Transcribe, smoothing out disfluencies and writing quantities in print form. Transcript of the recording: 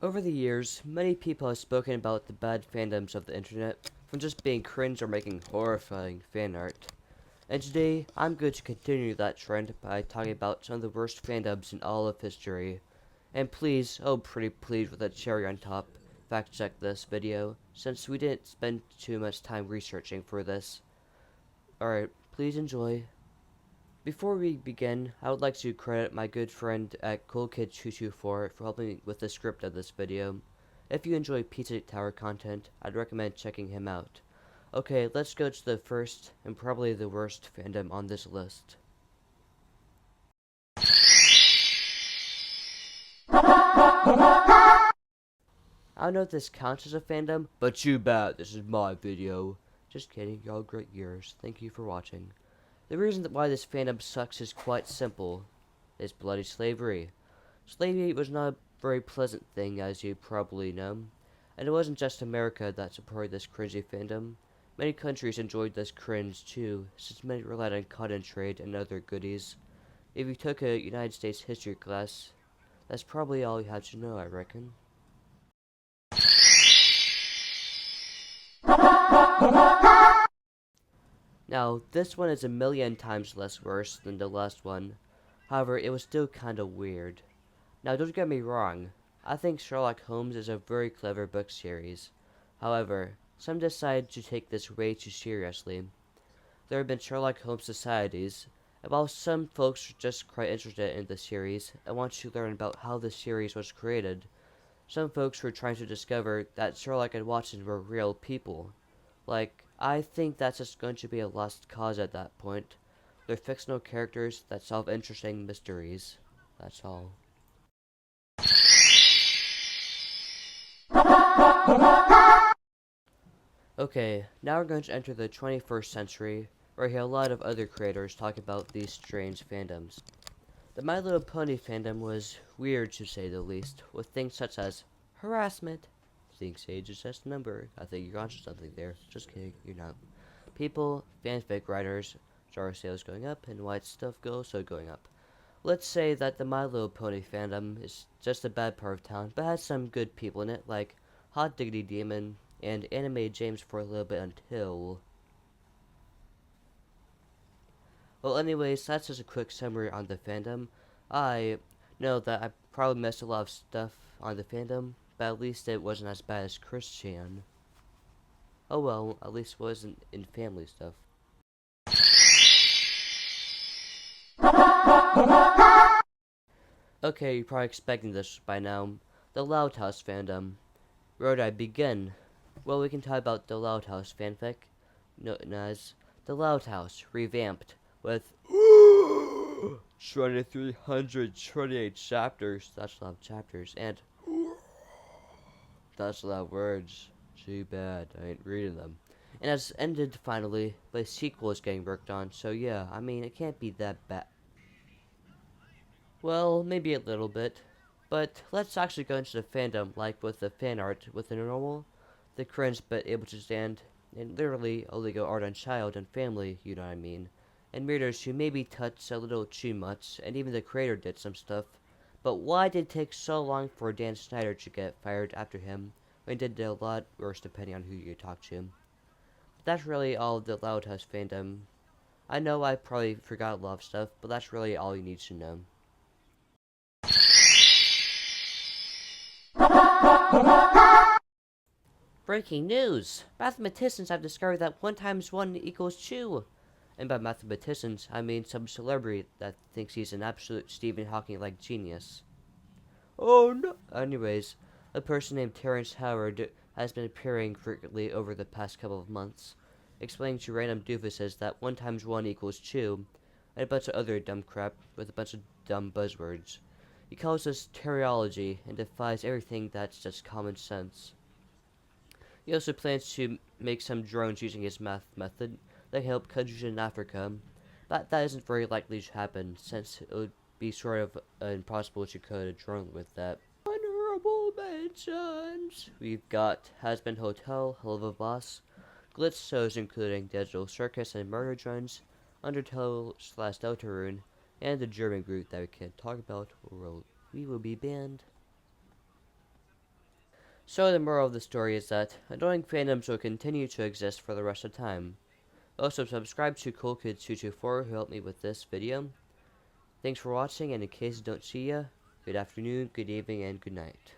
Over the years, many people have spoken about the bad fandoms of the internet, from just being cringe or making horrifying fan art. And today, I'm going to continue that trend by talking about some of the worst fandoms in all of history. And please, oh pretty please with a cherry on top, fact check this video, since we didn't spend too much time researching for this. Alright, please enjoy. Before we begin, I would like to credit my good friend at CoolKid224 for helping me with the script of this video. If you enjoy Pizza Tower content, I'd recommend checking him out. Okay, let's go to the first, and probably the worst fandom on this list. I don't know if this counts as a fandom, but too bad, this is my video. Just kidding, y'all great years. Thank you for watching. The reason why this fandom sucks is quite simple. It's bloody slavery. Slavery was not a very pleasant thing, as you probably know. And it wasn't just America that supported this cringy fandom. Many countries enjoyed this cringe too, since many relied on cotton trade and other goodies. If you took a United States history class, that's probably all you have to know, I reckon. Now, this one is a million times less worse than the last one. However, it was still kinda weird. Now, don't get me wrong. I think Sherlock Holmes is a very clever book series. However, some decide to take this way too seriously. There have been Sherlock Holmes societies, and while some folks are just quite interested in the series and want to learn about how the series was created, some folks were trying to discover that Sherlock and Watson were real people. Like, I think that's just going to be a lost cause at that point. They're fictional characters that solve interesting mysteries. That's all. Okay, now we're going to enter the 21st century, where I hear a lot of other creators talk about these strange fandoms. The My Little Pony fandom was weird to say the least, with things such as harassment. Thinks age is just a number. I think you're onto something there. Just kidding, you're not. People, fanfic writers, jar sales going up, and white stuff also going up. Let's say that the My Little Pony fandom is just a bad part of town, but has some good people in it, like Hot Diggity Demon and Anime James for a little bit until... Well, anyways, that's just a quick summary on the fandom. I know that I probably missed a lot of stuff on the fandom, but at least it wasn't as bad as Christian. Oh well, at least it wasn't in family stuff. Okay, you're probably expecting this by now. The Loud House fandom. Where would I begin? Well, we can talk about the Loud House fanfic, known as The Loud House, revamped, with 2,328 chapters. That's a lot of chapters, and that's a lot of words. Too bad, I ain't reading them. And has ended finally, but a sequel is getting worked on, so yeah, I mean, it can't be that bad. Well, maybe a little bit. But let's actually go into the fandom, like with the fan art, with the normal, the cringe but able to stand, and literally only go art on child and family, you know what I mean. And readers who maybe touched a little too much, and even the creator did some stuff. But why did it take so long for Dan Snyder to get fired after him, when he did a lot worse depending on who you talk to? But that's really all of the Loud House fandom. I know I probably forgot a lot of stuff, but that's really all you need to know. Breaking news! Mathematicians have discovered that 1 times 1 equals 2. And by mathematicians, I mean some celebrity that thinks he's an absolute Stephen Hawking-like genius. Oh no! Anyways, a person named Terrence Howard has been appearing frequently over the past couple of months, explaining to random doofuses that 1 times 1 equals 2, and a bunch of other dumb crap with a bunch of dumb buzzwords. He calls this teleology and defies everything that's just common sense. He also plans to make some drones using his math method that help countries in Africa, but that isn't very likely to happen, since it would be sort of impossible to code a drone with that. Honorable mentions! We've got Has-Been Hotel, Hell of a Boss, glitz shows including Digital Circus and Murder Drones, Undertale/Deltarune, and the German group that we can't talk about, or we will be banned. So the moral of the story is that annoying fandoms will continue to exist for the rest of time. Also subscribe to CoolKids224 who helped me with this video. Thanks for watching, and in case I don't see ya, good afternoon, good evening, and good night.